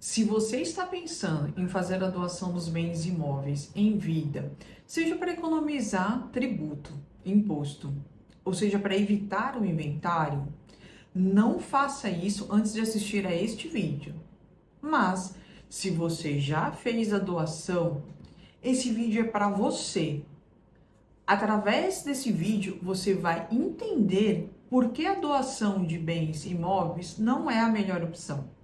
Se você está pensando em fazer a doação dos bens imóveis em vida, seja para economizar tributo, imposto, ou seja para evitar o inventário, não faça isso antes de assistir a este vídeo. Mas, se você já fez a doação, esse vídeo é para você. Através desse vídeo, você vai entender por que a doação de bens imóveis não é a melhor opção.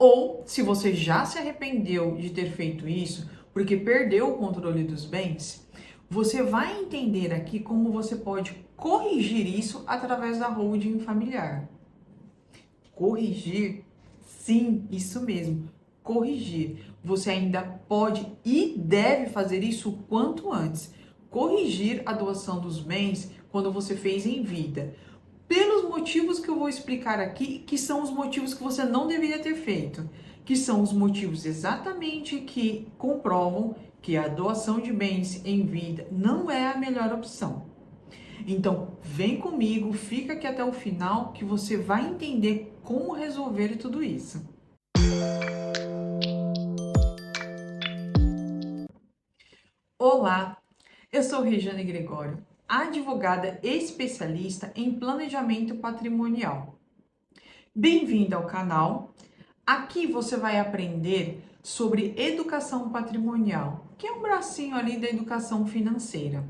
Ou, se você já se arrependeu de ter feito isso, porque perdeu o controle dos bens, você vai entender aqui como você pode corrigir isso através da holding familiar. Corrigir? Sim, isso mesmo. Corrigir. Você ainda pode e deve fazer isso o quanto antes. Corrigir a doação dos bens quando você fez em vida. Pelos motivos que eu vou explicar aqui, que são os motivos que você não deveria ter feito, que são os motivos exatamente que comprovam que a doação de bens em vida não é a melhor opção. Então, vem comigo, fica aqui até o final que você vai entender como resolver tudo isso. Olá, eu sou Regiane Gregório, advogada especialista em planejamento patrimonial. Bem-vindo ao canal. Aqui você vai aprender sobre educação patrimonial, que é um bracinho ali da educação financeira.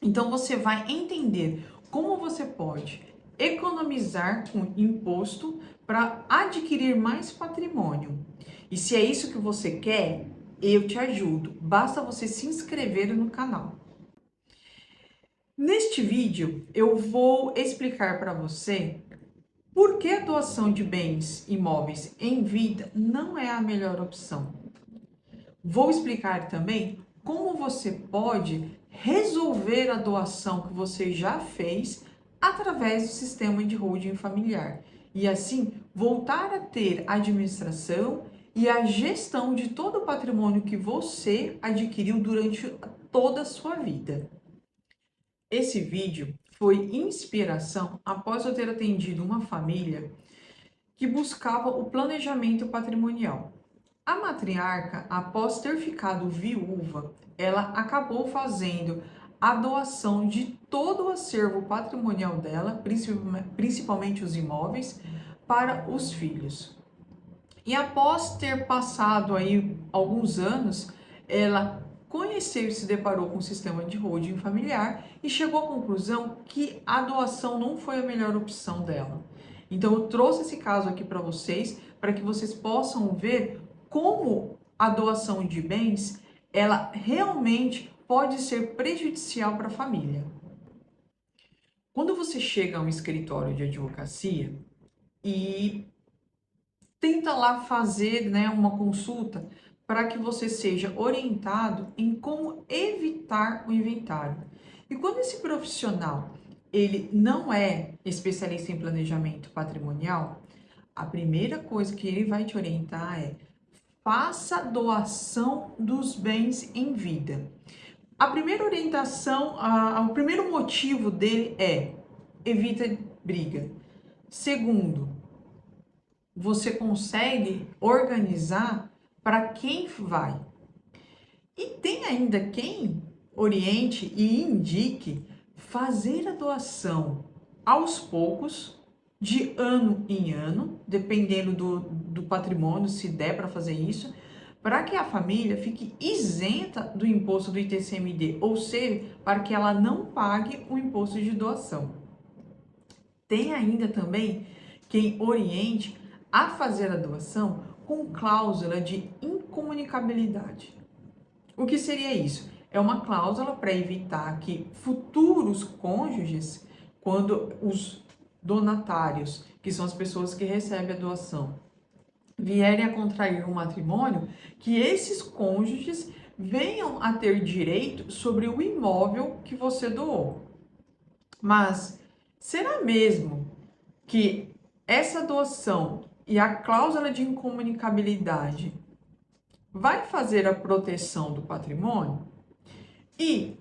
Então você vai entender como você pode economizar com imposto para adquirir mais patrimônio. E se é isso que você quer, eu te ajudo. Basta você se inscrever no canal. Neste vídeo, eu vou explicar para você por que a doação de bens imóveis em vida não é a melhor opção. Vou explicar também como você pode resolver a doação que você já fez através do sistema de holding familiar e assim voltar a ter a administração e a gestão de todo o patrimônio que você adquiriu durante toda a sua vida. Esse vídeo foi inspiração após eu ter atendido uma família que buscava o planejamento patrimonial. A matriarca, após ter ficado viúva, ela acabou fazendo a doação de todo o acervo patrimonial dela, principalmente os imóveis, para os filhos. E após ter passado aí alguns anos, ela conheceu e se deparou com o sistema de holding familiar e chegou à conclusão que a doação não foi a melhor opção dela. Então eu trouxe esse caso aqui para que vocês possam ver como a doação de bens, ela realmente pode ser prejudicial para a família. Quando você chega a um escritório de advocacia e tenta lá fazer, uma consulta para que você seja orientado em como evitar o inventário. E quando esse profissional ele não é especialista em planejamento patrimonial, a primeira coisa que ele vai te orientar é: faça doação dos bens em vida. A primeira orientação, o primeiro motivo dele é: evita briga. Segundo, você consegue organizar para quem vai. E tem ainda quem oriente e indique fazer a doação aos poucos, de ano em ano, dependendo do patrimônio, se der para fazer isso, para que a família fique isenta do imposto do ITCMD, ou seja, para que ela não pague o imposto de doação. Tem ainda também quem oriente a fazer a doação com cláusula de incomunicabilidade. O que seria isso? É uma cláusula para evitar que futuros cônjuges, quando os donatários, que são as pessoas que recebem a doação, vierem a contrair um matrimônio, que esses cônjuges venham a ter direito sobre o imóvel que você doou. Mas será mesmo que essa doação e a cláusula de incomunicabilidade vai fazer a proteção do patrimônio? E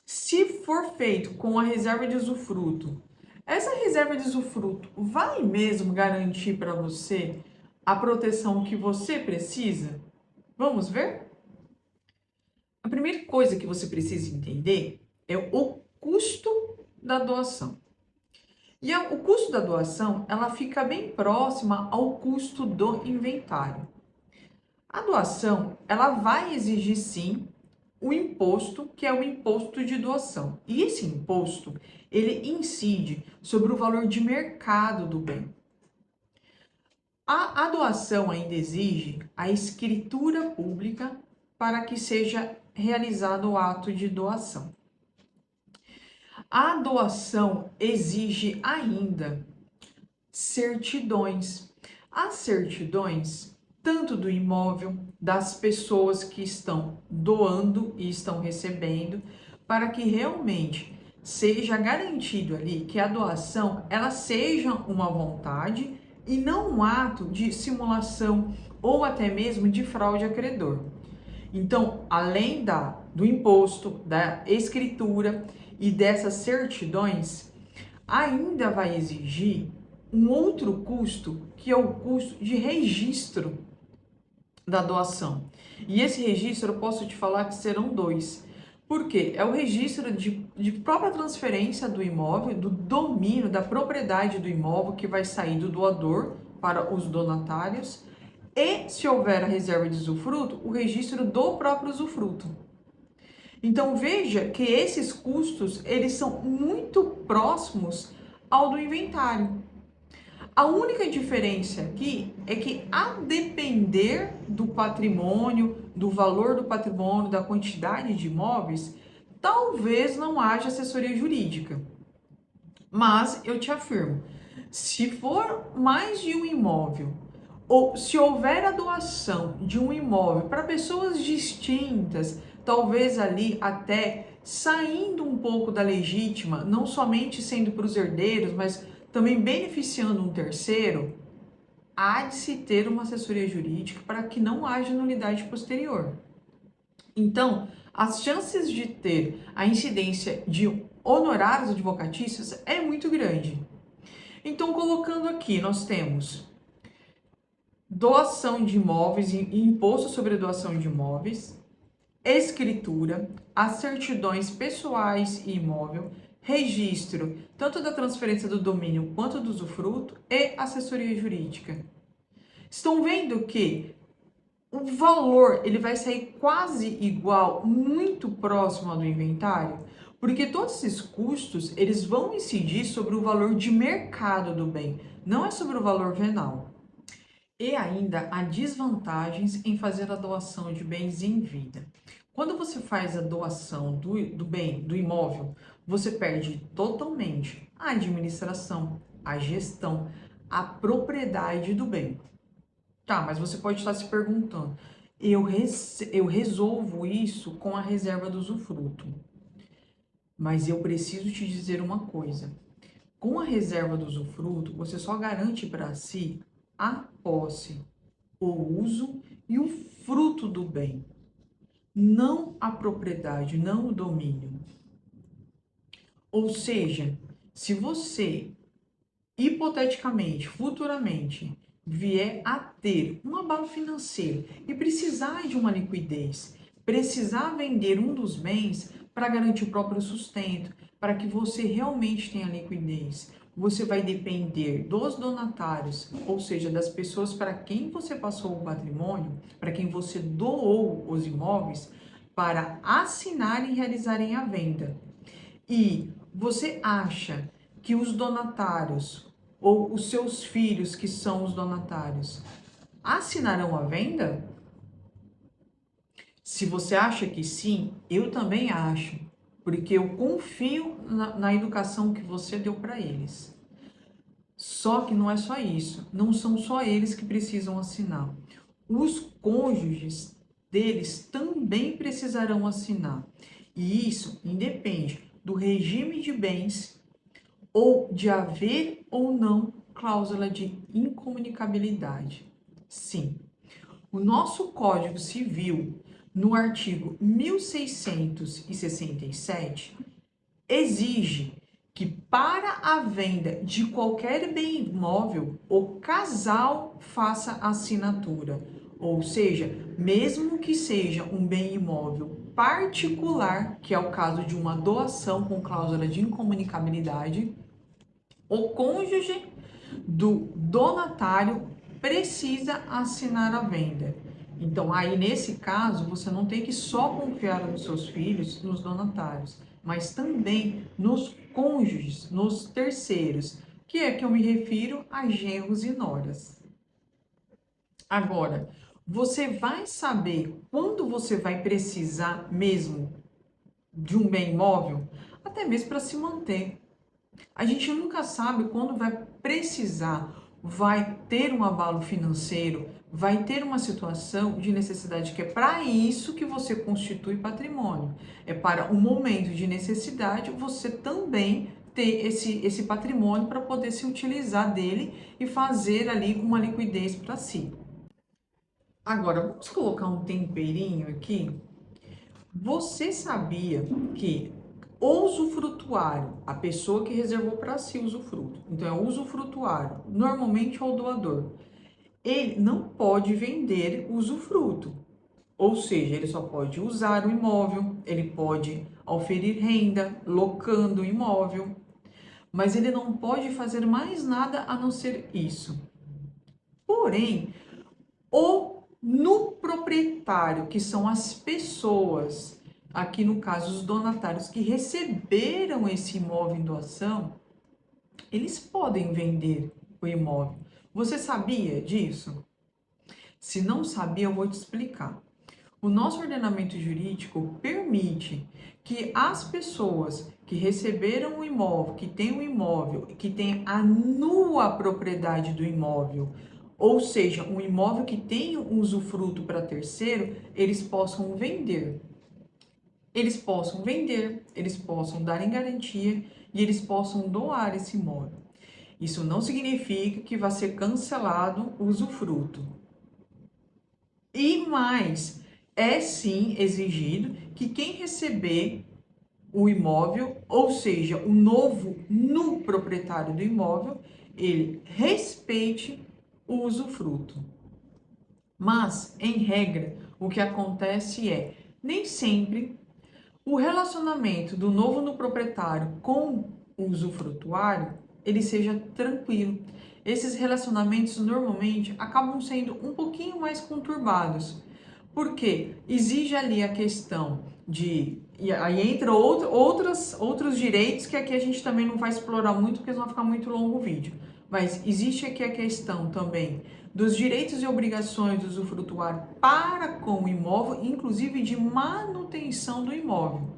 se for feito com a reserva de usufruto, essa reserva de usufruto vai mesmo garantir para você a proteção que você precisa? Vamos ver? A primeira coisa que você precisa entender é o custo da doação. E o custo da doação, ela fica bem próxima ao custo do inventário. A doação, ela vai exigir sim o imposto, que é o imposto de doação. E esse imposto, ele incide sobre o valor de mercado do bem. A doação ainda exige a escritura pública para que seja realizado o ato de doação. A doação exige ainda certidões. As certidões, tanto do imóvel, das pessoas que estão doando e estão recebendo, para que realmente seja garantido ali que a doação ela seja uma vontade e não um ato de simulação ou até mesmo de fraude a credor. Então, além do imposto, da escritura e dessas certidões, ainda vai exigir um outro custo, que é o custo de registro da doação. E esse registro eu posso te falar que serão dois. Por quê? É o registro de própria transferência do imóvel, do domínio, da propriedade do imóvel que vai sair do doador para os donatários. E, se houver a reserva de usufruto, o registro do próprio usufruto. Então, veja que esses custos, eles são muito próximos ao do inventário. A única diferença aqui é que, a depender do patrimônio, do valor do patrimônio, da quantidade de imóveis, talvez não haja assessoria jurídica. Mas eu te afirmo, se for mais de um imóvel, ou se houver a doação de um imóvel para pessoas distintas, talvez ali até saindo um pouco da legítima, não somente sendo para os herdeiros, mas também beneficiando um terceiro, há de se ter uma assessoria jurídica para que não haja nulidade posterior. Então, as chances de ter a incidência de honorários advocatícios é muito grande. Então, colocando aqui, nós temos doação de imóveis e imposto sobre doação de imóveis, escritura, as certidões pessoais e imóvel, registro tanto da transferência do domínio quanto do usufruto e assessoria jurídica. Estão vendo que o valor ele vai sair quase igual, muito próximo ao do inventário? Porque todos esses custos eles vão incidir sobre o valor de mercado do bem, não é sobre o valor venal. E ainda há desvantagens em fazer a doação de bens em vida. Quando você faz a doação do bem, do imóvel, você perde totalmente a administração, a gestão, a propriedade do bem. Tá, mas você pode estar se perguntando, eu resolvo isso com a reserva do usufruto. Mas eu preciso te dizer uma coisa. Com a reserva do usufruto, você só garante para si a posse, o uso e o fruto do bem, não a propriedade, não o domínio. Ou seja, se você, hipoteticamente, futuramente, vier a ter um abalo financeiro e precisar de uma liquidez, precisar vender um dos bens para garantir o próprio sustento, para que você realmente tenha liquidez, você vai depender dos donatários, ou seja, das pessoas para quem você passou o patrimônio, para quem você doou os imóveis, para assinarem e realizarem a venda. E você acha que os donatários ou os seus filhos que são os donatários assinarão a venda? Se você acha que sim, eu também acho, porque eu confio na educação que você deu para eles. Só que não é só isso, não são só eles que precisam assinar. Os cônjuges deles também precisarão assinar. E isso independe do regime de bens ou de haver ou não cláusula de incomunicabilidade. Sim, o nosso Código Civil, no artigo 1667, exige que para a venda de qualquer bem imóvel, o casal faça assinatura. Ou seja, mesmo que seja um bem imóvel particular, que é o caso de uma doação com cláusula de incomunicabilidade, o cônjuge do donatário precisa assinar a venda. Então, aí nesse caso, você não tem que só confiar nos seus filhos, nos donatários, mas também nos cônjuges, nos terceiros, que é que eu me refiro a genros e noras. Agora, você vai saber quando você vai precisar mesmo de um bem imóvel, até mesmo para se manter. A gente nunca sabe quando vai precisar, vai ter um abalo financeiro, vai ter uma situação de necessidade, que é para isso que você constitui patrimônio. É para um momento de necessidade você também ter esse patrimônio para poder se utilizar dele e fazer ali uma liquidez para si. Agora, vamos colocar um temperinho aqui. Você sabia que o usufrutuário, a pessoa que reservou para si o usufruto, então é o usufrutuário, normalmente é o doador, ele não pode vender o usufruto, ou seja, ele só pode usar o imóvel, ele pode oferir renda, locando o imóvel, mas ele não pode fazer mais nada a não ser isso. Porém, no proprietário, que são as pessoas, aqui no caso os donatários que receberam esse imóvel em doação, eles podem vender o imóvel. Você sabia disso? Se não sabia, eu vou te explicar. O nosso ordenamento jurídico permite que as pessoas que receberam o imóvel, que têm o imóvel, que têm a nua propriedade do imóvel, ou seja, um imóvel que tem um usufruto para terceiro, eles possam vender. Eles possam vender, eles possam dar em garantia e eles possam doar esse imóvel. Isso não significa que vai ser cancelado o usufruto. E mais, é sim exigido que quem receber o imóvel, ou seja, o novo no proprietário do imóvel, ele respeite o usufruto. Mas, em regra, o que acontece é, nem sempre o relacionamento do novo no proprietário com o usufrutuário, ele seja tranquilo. Esses relacionamentos normalmente acabam sendo um pouquinho mais conturbados, porque exige ali a questão de... E aí entra outros direitos que aqui a gente também não vai explorar muito, porque senão vai ficar muito longo o vídeo. Mas existe aqui a questão também dos direitos e obrigações do usufrutuário para com o imóvel, inclusive de manutenção do imóvel.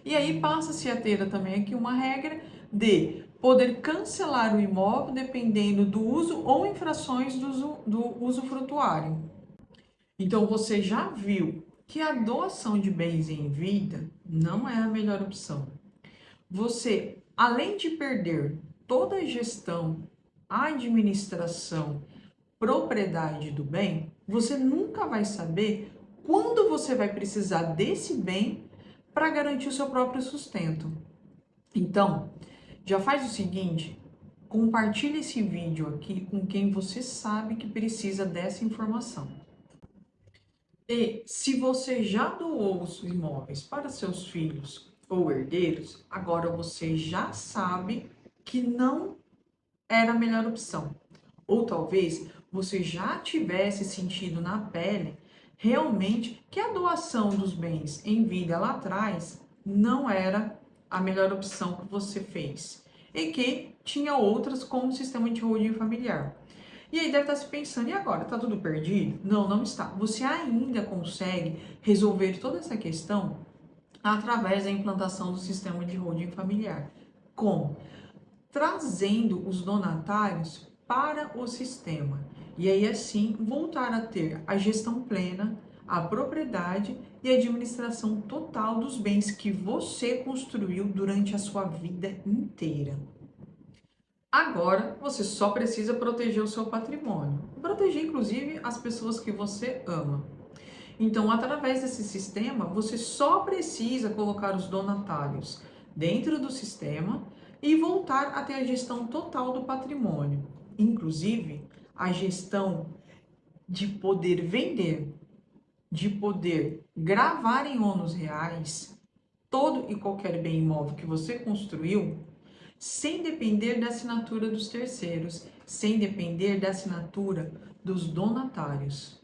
E aí passa-se a ter também aqui uma regra de poder cancelar o imóvel dependendo do uso ou infrações do usufrutuário. Então você já viu que a doação de bens em vida não é a melhor opção. Você, além de perder toda a gestão, a administração, propriedade do bem, você nunca vai saber quando você vai precisar desse bem para garantir o seu próprio sustento. Então, já faz o seguinte, compartilhe esse vídeo aqui com quem você sabe que precisa dessa informação. E se você já doou os imóveis para seus filhos ou herdeiros, agora você já sabe que não era a melhor opção. Ou talvez você já tivesse sentido na pele realmente que a doação dos bens em vida lá atrás não era a melhor opção que você fez. E que tinha outras como o sistema de holding familiar. E aí deve estar se pensando, e agora? Está tudo perdido? Não, não está. Você ainda consegue resolver toda essa questão através da implantação do sistema de holding familiar. Como? Trazendo os donatários para o sistema. E aí assim voltar a ter a gestão plena, a propriedade e a administração total dos bens que você construiu durante a sua vida inteira. Agora, você só precisa proteger o seu patrimônio. Proteger, inclusive, as pessoas que você ama. Então, através desse sistema, você só precisa colocar os donatários dentro do sistema e voltar a ter a gestão total do patrimônio, inclusive a gestão de poder vender, de poder gravar em ônus reais todo e qualquer bem imóvel que você construiu, sem depender da assinatura dos terceiros, sem depender da assinatura dos donatários.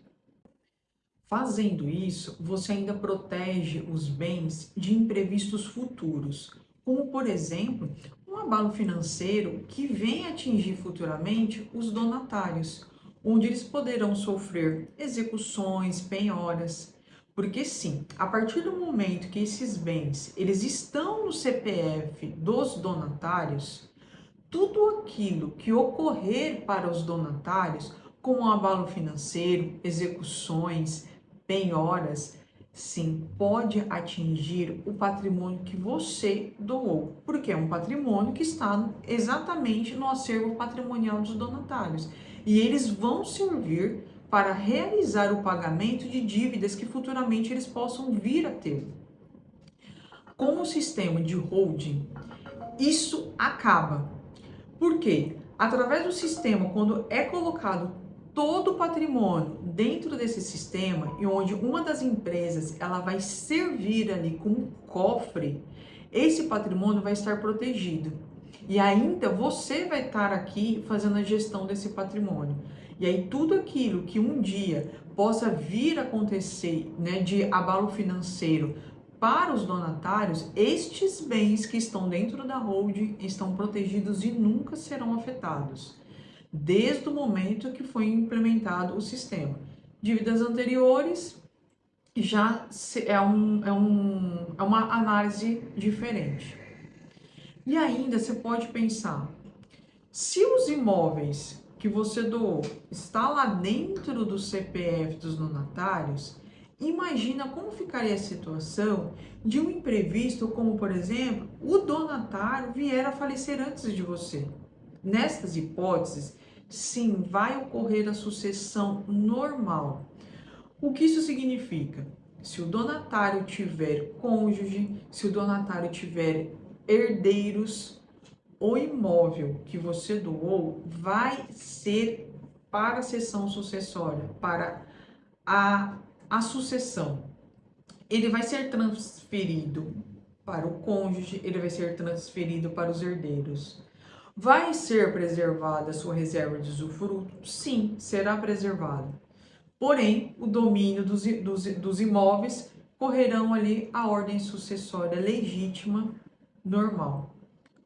Fazendo isso, você ainda protege os bens de imprevistos futuros, como, por exemplo, um abalo financeiro que venha atingir futuramente os donatários, onde eles poderão sofrer execuções, penhoras. Porque sim, a partir do momento que esses bens eles estão no CPF dos donatários, tudo aquilo que ocorrer para os donatários, como abalo financeiro, execuções, penhoras, sim, pode atingir o patrimônio que você doou, porque é um patrimônio que está exatamente no acervo patrimonial dos donatários. E eles vão servir para realizar o pagamento de dívidas que futuramente eles possam vir a ter. Com o sistema de holding, isso acaba. Por quê? Através do sistema, quando é colocado todo o patrimônio dentro desse sistema e onde uma das empresas ela vai servir ali como cofre, esse patrimônio vai estar protegido. E ainda você vai estar aqui fazendo a gestão desse patrimônio. E aí tudo aquilo que um dia possa vir a acontecer, né, de abalo financeiro para os donatários, estes bens que estão dentro da holding estão protegidos e nunca serão afetados, desde o momento que foi implementado o sistema. Dívidas anteriores já é uma análise diferente. E ainda você pode pensar, se os imóveis que você doou está lá dentro do CPF dos donatários, imagina como ficaria a situação de um imprevisto, como por exemplo, o donatário vier a falecer antes de você. Nestas hipóteses, sim, vai ocorrer a sucessão normal. O que isso significa? Se o donatário tiver cônjuge, se o donatário tiver herdeiros, o imóvel que você doou vai ser para a seção sucessória, para a sucessão. Ele vai ser transferido para o cônjuge, ele vai ser transferido para os herdeiros. Vai ser preservada a sua reserva de usufruto? Sim, será preservada. Porém, o domínio dos imóveis correrão ali a ordem sucessória legítima normal.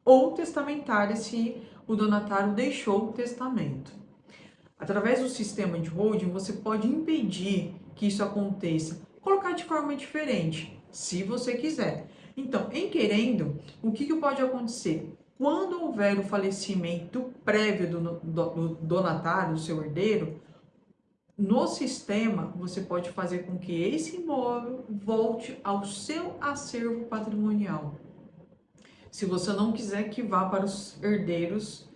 Ou testamentária, se o donatário deixou o testamento. Através do sistema de holding, você pode impedir que isso aconteça, colocar de forma diferente, se você quiser. Então, em querendo, o que pode acontecer? Quando houver o falecimento prévio do donatário, do seu herdeiro, no sistema, você pode fazer com que esse imóvel volte ao seu acervo patrimonial. Se você não quiser que vá para os herdeiros,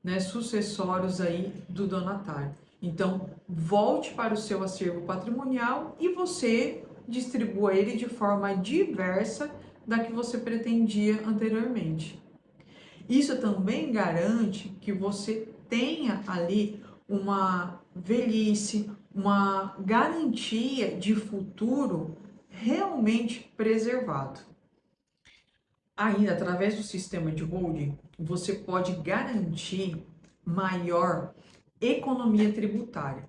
né, sucessórios aí do donatário. Então, volte para o seu acervo patrimonial e você distribua ele de forma diversa da que você pretendia anteriormente. Isso também garante que você tenha ali uma velhice, uma garantia de futuro realmente preservado. Ainda, através do sistema de holding, você pode garantir maior economia tributária.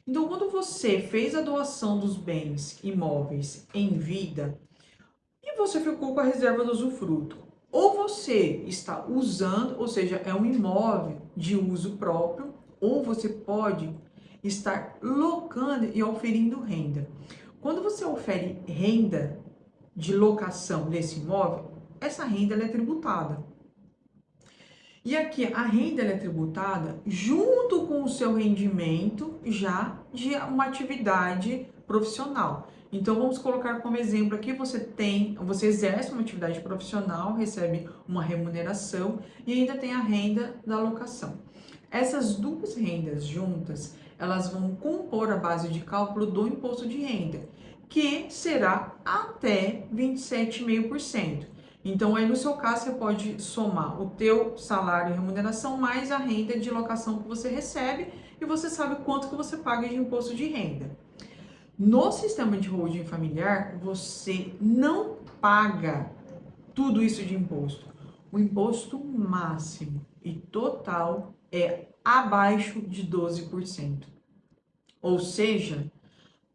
Então, quando você fez a doação dos bens imóveis em vida e você ficou com a reserva do usufruto, ou você está usando, ou seja, é um imóvel de uso próprio, ou você pode estar locando e oferindo renda. Quando você ofere renda de locação desse imóvel, essa renda ela é tributada. E aqui a renda ela é tributada junto com o seu rendimento já de uma atividade profissional. Então vamos colocar como exemplo aqui, você exerce uma atividade profissional, recebe uma remuneração e ainda tem a renda da locação. Essas duas rendas juntas, elas vão compor a base de cálculo do imposto de renda, que será até 27,5%. Então, aí no seu caso, você pode somar o teu salário e remuneração mais a renda de locação que você recebe e você sabe quanto que você paga de imposto de renda. No sistema de holding familiar, você não paga tudo isso de imposto. O imposto máximo e total é abaixo de 12%. Ou seja,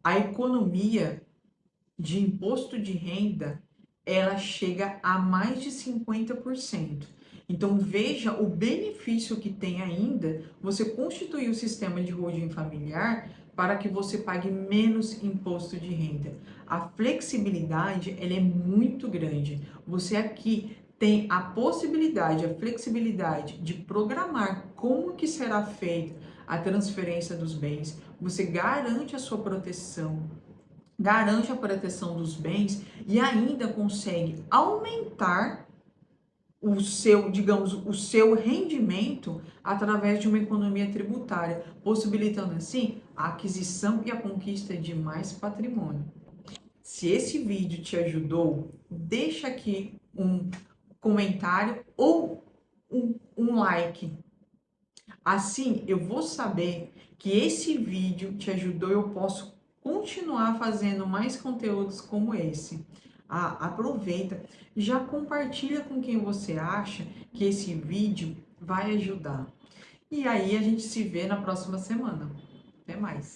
a economia de imposto de renda, ela chega a mais de 50%. Então veja o benefício que tem ainda você constituir o sistema de holding familiar para que você pague menos imposto de renda. A flexibilidade, ela é muito grande. Você aqui tem a possibilidade, a flexibilidade de programar como que será feita a transferência dos bens. Você garante a sua proteção, garante a proteção dos bens e ainda consegue aumentar o seu, digamos, o seu rendimento através de uma economia tributária, possibilitando assim a aquisição e a conquista de mais patrimônio. Se esse vídeo te ajudou, deixa aqui um comentário ou um like. Assim eu vou saber que esse vídeo te ajudou e eu posso continuar fazendo mais conteúdos como esse. Aproveita, já compartilha com quem você acha que esse vídeo vai ajudar. E aí a gente se vê na próxima semana. Até mais!